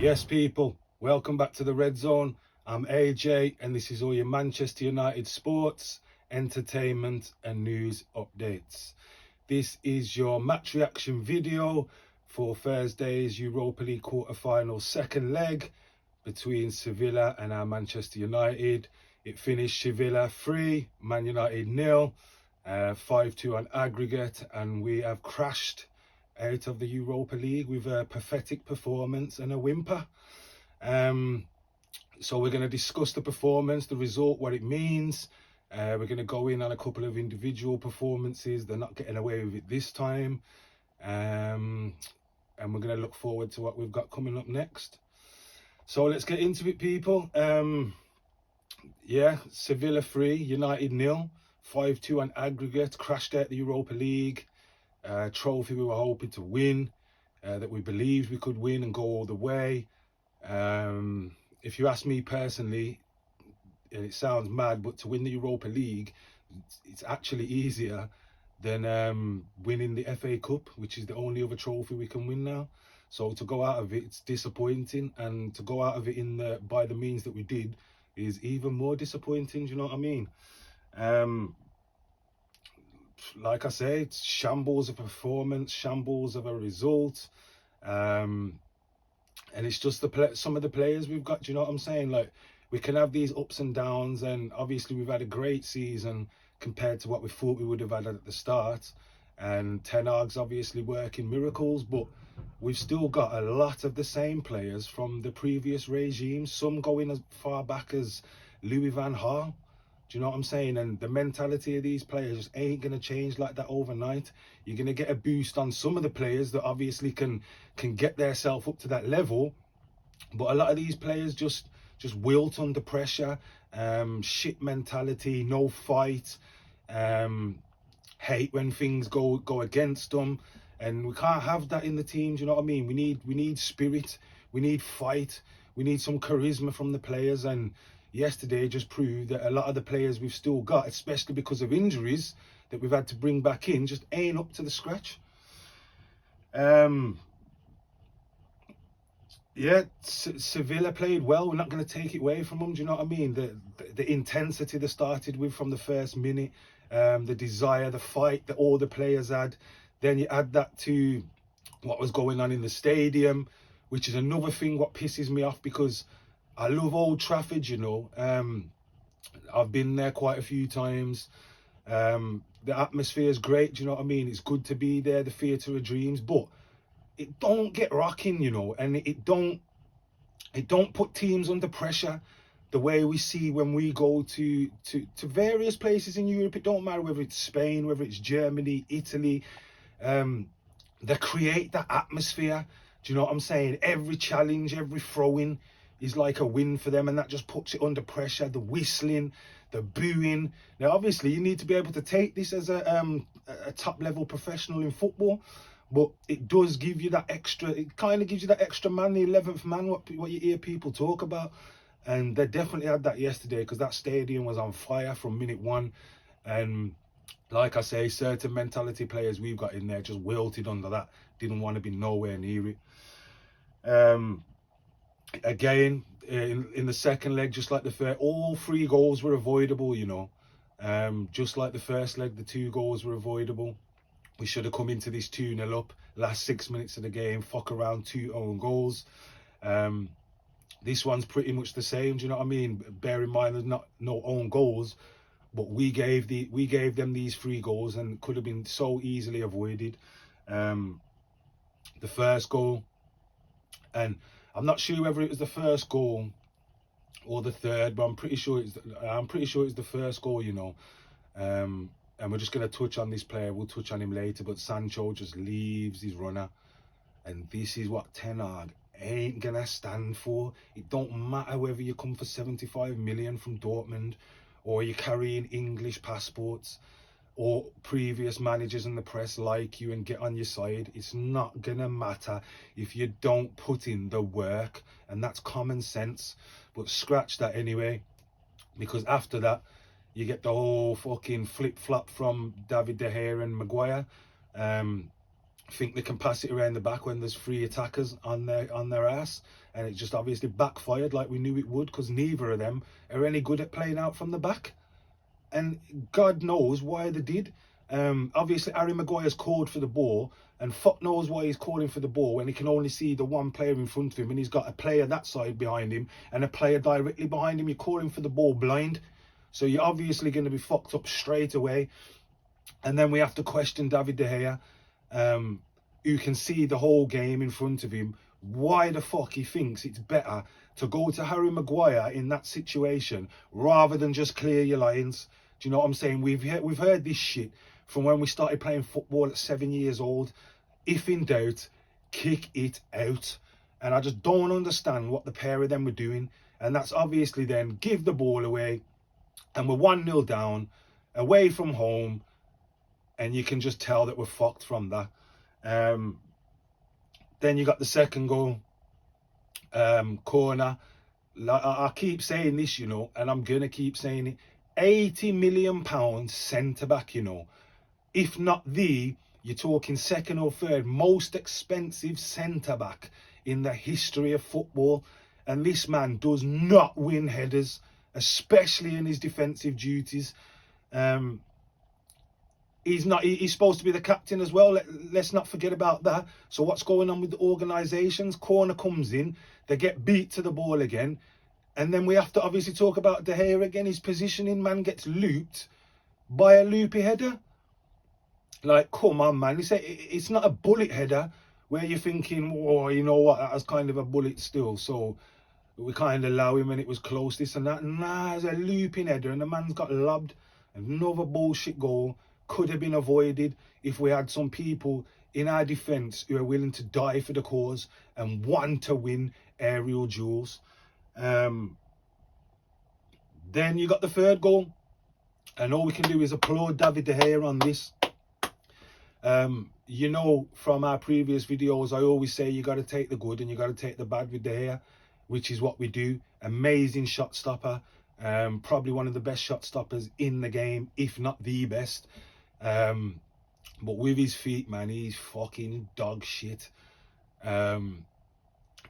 Yes, people, welcome back to the Red Zone. I'm AJ, and this is all your Manchester United sports, entertainment, and news updates. This is your match reaction video for Thursday's Europa League quarter-final second leg between Sevilla and our Manchester United. It finished Sevilla 3, Man United 0, 5-2 on aggregate, and we have crashed out of the Europa League with a pathetic performance and a whimper. So we're going to discuss the performance, the result, what it means. We're going to go in on a couple of individual performances. They're not getting away with it this time. And we're going to look forward to what we've got coming up next. So let's get into it, people. Sevilla 3, United 0, 5-2 on aggregate, crashed out the Europa League. Trophy we were hoping to win, that we believed we could win and go all the way. If you ask me personally, and it sounds mad, but to win the Europa League, it's actually easier than winning the FA Cup, which is the only other trophy we can win now. So to go out of it, it's disappointing, and to go out of it by the means that we did is even more disappointing. Do you know what I mean? Like I say, it's shambles of performance, shambles of a result, and it's just some of the players we've got. Do you know what I'm saying? Like, we can have these ups and downs, and obviously we've had a great season compared to what we thought we would have had at the start, and Ten Hag's obviously working miracles, but we've still got a lot of the same players from the previous regime, some going as far back as Louis van Gaal. Do you know what I'm saying? And the mentality of these players just ain't going to change like that overnight. You're going to get a boost on some of the players that obviously can get themselves up to that level. But a lot of these players just wilt under pressure. Shit mentality, no fight. Hate when things go against them. And we can't have that in the team. Do you know what I mean? We need spirit. We need fight. We need some charisma from the players. And yesterday just proved that a lot of the players we've still got, especially because of injuries that we've had to bring back in, just ain't up to the scratch. Sevilla played well. We're not going to take it away from them. Do you know what I mean? The intensity they started with from the first minute, the desire, the fight that all the players had. Then you add that to what was going on in the stadium, which is another thing what pisses me off, because I love Old Trafford, you know. I've been there quite a few times. The atmosphere is great, do you know what I mean? It's good to be there, the theatre of dreams, but it don't get rocking, you know, and it don't put teams under pressure the way we see when we go to various places in Europe. It don't matter whether it's Spain, whether it's Germany, Italy. They create that atmosphere. Do you know what I'm saying? Every challenge, every throw-in is like a win for them, and that just puts it under pressure. The whistling, the booing. Now, obviously, you need to be able to take this as a top-level professional in football, but it does give you that extra. It kind of gives you that extra man, the 11th man, what you hear people talk about, and they definitely had that yesterday, because that stadium was on fire from minute one. And like I say, certain mentality players we've got in there just wilted under that, didn't want to be nowhere near it. Again, in the second leg, just like the first, all 3 goals were avoidable, you know. Just like the first leg, the 2 goals were avoidable. We should have come into this 2-0 up, last 6 minutes of the game, fuck around 2 own goals. This one's pretty much the same, do you know what I mean? Bear in mind there's no own goals, but we gave them these 3 goals, and could have been so easily avoided. The first goal, and I'm not sure whether it was the first goal or the third, but I'm pretty sure it's the first goal, you know. And we're just going to touch on this player. We'll touch on him later, but Sancho just leaves his runner, and this is what Ten Hag ain't going to stand for. It don't matter whether you come for 75 million from Dortmund, or you're carrying English passports, or previous managers in the press like you and get on your side. It's not gonna matter if you don't put in the work, and that's common sense. But scratch that anyway, because after that you get the whole fucking flip-flop from David De Gea and Maguire. think they can pass it around the back when there's 3 attackers on their ass, and it just obviously backfired like we knew it would, because neither of them are any good at playing out from the back, and God knows why they did. Obviously Harry Maguire's called for the ball, and fuck knows why he's calling for the ball when he can only see the one player in front of him, and he's got a player that side behind him and a player directly behind him. You're calling for the ball blind, so you're obviously going to be fucked up straight away. And then we have to question David De Gea, who can see the whole game in front of him, why the fuck he thinks it's better to go to Harry Maguire in that situation rather than just clear your lines. Do you know what I'm saying? We've heard this shit from when we started playing football at 7 years old. If in doubt, kick it out. And I just don't understand what the pair of them were doing. And that's obviously then give the ball away, and we're 1-0 down, away from home, and you can just tell that we're fucked from that. Then you got the second goal, corner. I keep saying this, you know, and I'm gonna keep saying it. £80 million centre back, you know, if not you're talking second or third most expensive centre back in the history of football, and this man does not win headers, especially in his defensive duties. He's supposed to be the captain as well. Let's not forget about that. So what's going on with the organisations? Corner comes in, they get beat to the ball again, and then we have to obviously talk about De Gea again. His positioning, man, gets looped by a loopy header. Like, come on, man. It's not a bullet header where you're thinking, oh, you know what, that was kind of a bullet still, so we kind of allow him and it was close, this and that. Nah, it's a looping header, and the man's got lobbed. Another bullshit goal. Could have been avoided if we had some people in our defence who are willing to die for the cause and want to win aerial duels. Then you got the third goal, and all we can do is applaud David De Gea on this. You know, from our previous videos, I always say you got to take the good and you got to take the bad with De Gea, which is what we do. Amazing shot stopper, probably one of the best shot stoppers in the game, if not the best. But with his feet, man, he's fucking dog shit. And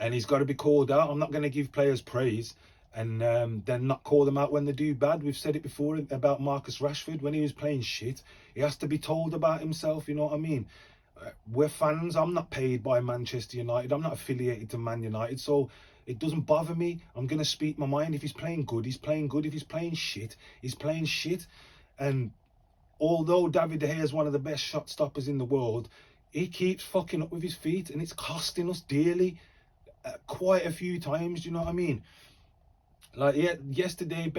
he's got to be called out. I'm not going to give players praise and then not call them out when they do bad. We've said it before about Marcus Rashford. When he was playing shit, he has to be told about himself, you know what I mean? We're fans. I'm not paid by Manchester United. I'm not affiliated to Man United, so it doesn't bother me. I'm going to speak my mind. If he's playing good, he's playing good. If he's playing shit, he's playing shit. And although David De Gea is one of the best shot stoppers in the world, he keeps fucking up with his feet, and it's costing us dearly quite a few times, you know what I mean? Like, yeah, yesterday,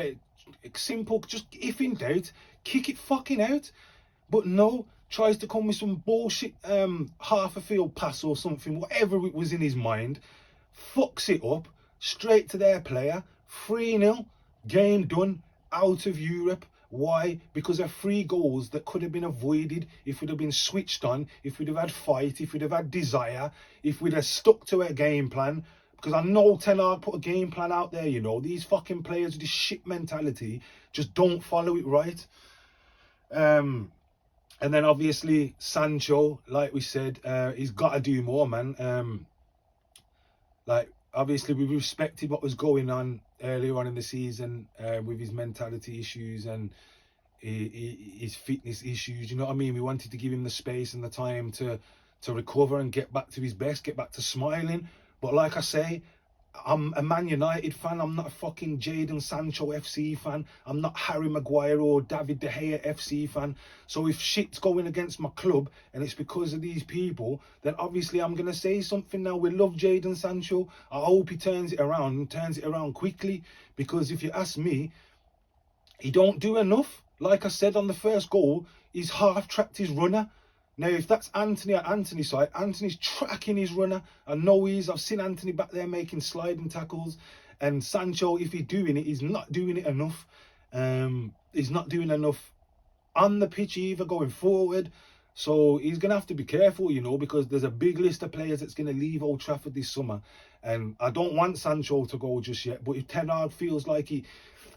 simple, just if in doubt, kick it fucking out. But no, tries to come with some bullshit half a field pass or something, whatever it was in his mind, fucks it up, straight to their player, 3-0, game done, out of Europe. Why? Because of 3 goals that could have been avoided if we'd have been switched on, if we'd have had fight, if we'd have had desire, if we'd have stuck to a game plan. Because I know Ten Hag put a game plan out there, you know. These fucking players with this shit mentality just don't follow it right. And then obviously Sancho, like we said, he's got to do more, man. Like, obviously we respected what was going on earlier on in the season with his mentality issues and his fitness issues, you know what I mean? We wanted to give him the space and the time to recover and get back to his best, get back to smiling. But like I say, I'm a Man United fan. I'm not a fucking Jadon Sancho FC fan. I'm not Harry Maguire or David De Gea FC fan. So if shit's going against my club and it's because of these people, then obviously I'm going to say something now. We love Jadon Sancho. I hope he turns it around and turns it around quickly, because if you ask me, he don't do enough. Like I said on the first goal, he's half-tracked his runner. Now, if that's Anthony at Anthony's side, Anthony's tracking his runner. I know he is. I've seen Anthony back there making sliding tackles. And Sancho, if he's doing it, he's not doing it enough. He's not doing enough on the pitch either, going forward. So he's going to have to be careful, you know, because there's a big list of players that's going to leave Old Trafford this summer. And I don't want Sancho to go just yet. But if Ten Hag feels like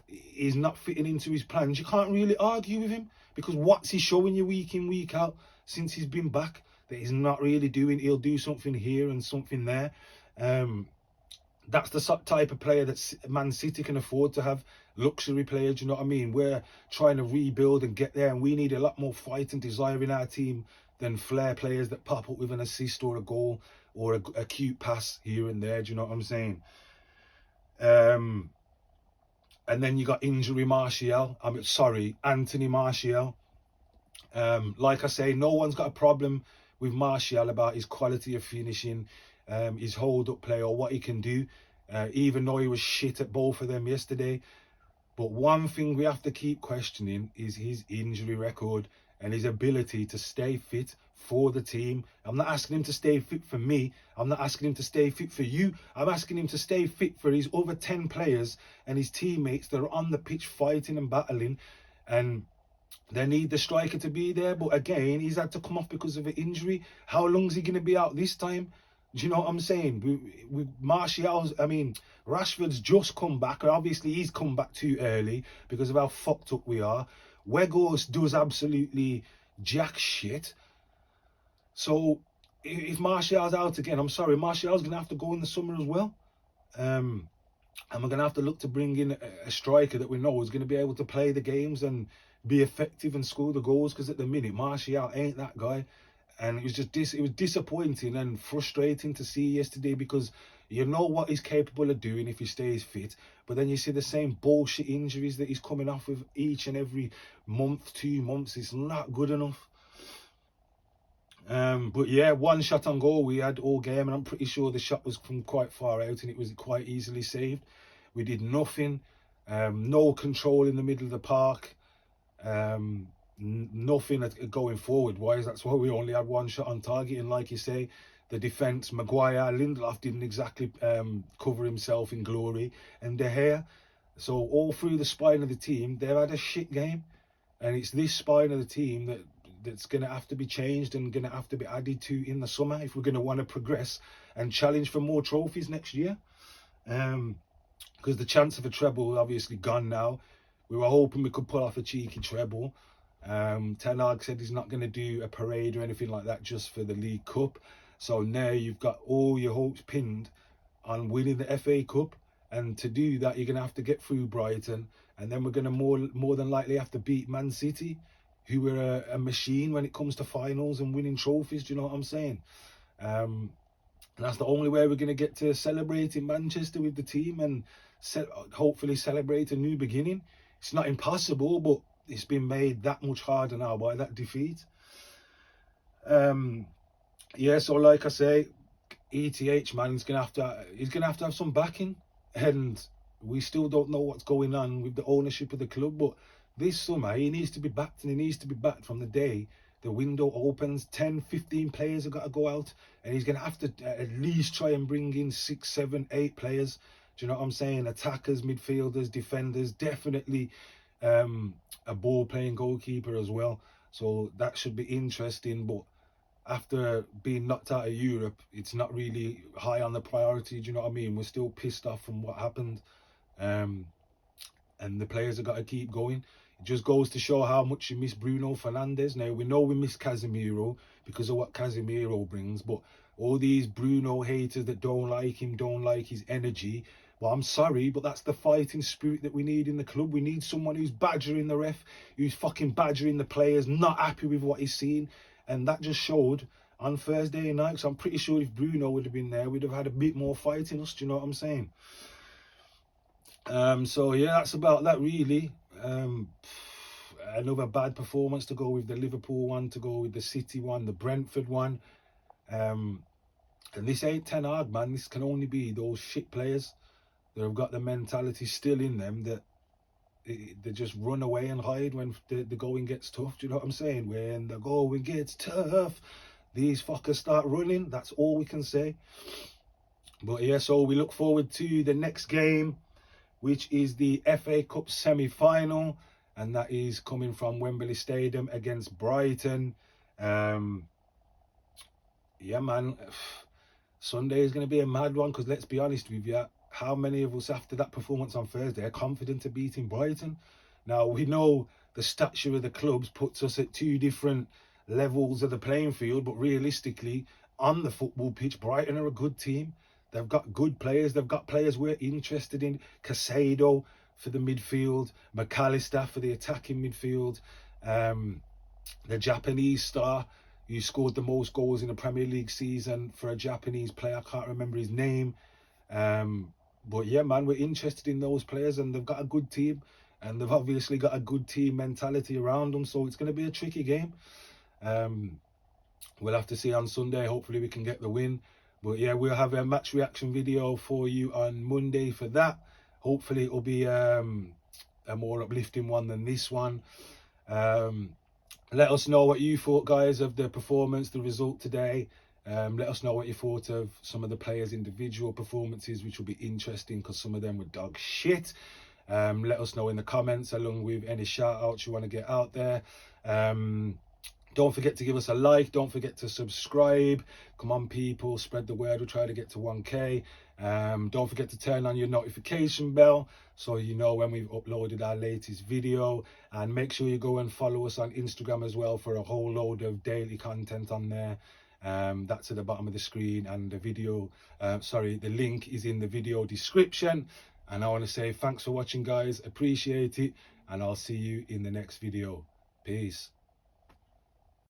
he's not fitting into his plans, you can't really argue with him. Because what's he showing you week in, week out since he's been back? that he's not really doing. He'll do something here and something there. That's the type of player that Man City can afford to have. Luxury players, you know what I mean? We're trying to rebuild and get there, and we need a lot more fight and desire in our team than flair players that pop up with an assist or a goal or a cute pass here and there. Do you know what I'm saying? And then you got injury Martial. Anthony Martial. Like I say, no one's got a problem with Martial about his quality of finishing, his hold-up play, or what he can do, even though he was shit at both of them yesterday. But one thing we have to keep questioning is his injury record and his ability to stay fit for the team. I'm not asking him to stay fit for me. I'm not asking him to stay fit for you. I'm asking him to stay fit for his other 10 players and his teammates that are on the pitch fighting and battling. And they need the striker to be there. But again, he's had to come off because of an injury. How long is he going to be out this time? Do you know what I'm saying? With Martial's, Rashford's just come back, and obviously he's come back too early because of how fucked up we are. Weghorst does absolutely jack shit. So if Martial's out again, I'm sorry, Martial's going to have to go in the summer as well. And we're going to have to look to bring in a striker that we know is going to be able to play the games and be effective and score the goals, because at the minute, Martial ain't that guy. And it was just it was disappointing and frustrating to see yesterday, because you know what he's capable of doing if he stays fit, but then you see the same bullshit injuries that he's coming off with each and every month, 2 months. It's not good enough. But yeah, one shot on goal we had all game, and I'm pretty sure the shot was from quite far out and it was quite easily saved. We did nothing, no control in the middle of the park. Nothing going forward wise. That's why we only had one shot on target. And like you say, the defence, Maguire, Lindelof didn't exactly cover himself in glory, and De Gea. So all through the spine of the team, they've had a shit game, and it's this spine of the team that's going to have to be changed and going to have to be added to in the summer if we're going to want to progress and challenge for more trophies next year. Because the chance of a treble is obviously gone now. We were hoping we could pull off a cheeky treble. Ten Hag said he's not going to do a parade or anything like that just for the League Cup. So now you've got all your hopes pinned on winning the FA Cup, and to do that you're going to have to get through Brighton, and then we're going to more than likely have to beat Man City, who are a machine when it comes to finals and winning trophies. Do you know what I'm saying? And that's the only way we're going to get to celebrate in Manchester with the team and hopefully celebrate a new beginning. It's not impossible, but it's been made that much harder now by that defeat. Yeah, so like I say, ETH, man, he's gonna have to have some backing, and we still don't know what's going on with the ownership of the club. But this summer he needs to be backed, and he needs to be backed from the day the window opens. 10, 15 players have got to go out, and he's gonna have to at least try and bring in 6, 7, 8 players. Do you know what I'm saying? Attackers, midfielders, defenders, definitely a ball-playing goalkeeper as well. So that should be interesting. But after being knocked out of Europe, it's not really high on the priority. Do you know what I mean? We're still pissed off from what happened. And the players have got to keep going. It just goes to show how much you miss Bruno Fernandes. Now, we know we miss Casemiro because of what Casemiro brings, but all these Bruno haters that don't like him, don't like his energy, well, I'm sorry, but that's the fighting spirit that we need in the club. We need someone who's badgering the ref, who's fucking badgering the players, not happy with what he's seen. And that just showed on Thursday night. So I'm pretty sure if Bruno would have been there, we'd have had a bit more fight in us. Do you know what I'm saying? So yeah, that's about that really. Another bad performance to go with the Liverpool one, to go with the City one, the Brentford one. And this ain't Ten Hag, man. This can only be those shit players that have got the mentality still in them that they just run away and hide when the going gets tough. Do you know what I'm saying? When the going gets tough, these fuckers start running. That's all we can say. But yeah, so we look forward to the next game, which is the FA Cup semi-final, and that is coming from Wembley Stadium against Brighton. Yeah, man, Sunday is going to be a mad one, because let's be honest with you, how many of us after that performance on Thursday are confident of beating Brighton? Now, we know the stature of the clubs puts us at 2 different levels of the playing field, but realistically, on the football pitch, Brighton are a good team. They've got good players. They've got players we're interested in. Casado for the midfield, McAllister for the attacking midfield, the Japanese star who scored the most goals in a Premier League season for a Japanese player. I can't remember his name. But yeah, man, we're interested in those players, and they've got a good team, and they've obviously got a good team mentality around them. So it's going to be a tricky game. We'll have to see on Sunday. Hopefully we can get the win. But yeah, we'll have a match reaction video for you on Monday for that. Hopefully it'll be a more uplifting one than this one. Let us know what you thought, guys, of the performance, the result today. Let us know what you thought of some of the players' individual performances, which will be interesting because some of them were dog shit. Let us know in the comments, along with any shout outs you want to get out there. Don't forget to give us a like. Don't forget to subscribe. Come on, people, spread the word. We'll try to get to 1K. Don't forget to turn on your notification bell so you know when we've uploaded our latest video. And make sure you go and follow us on Instagram as well for a whole load of daily content on there. That's at the bottom of the screen, and the video, the link is in the video description. And I want to say thanks for watching, guys. Appreciate it. And I'll see you in the next video. Peace.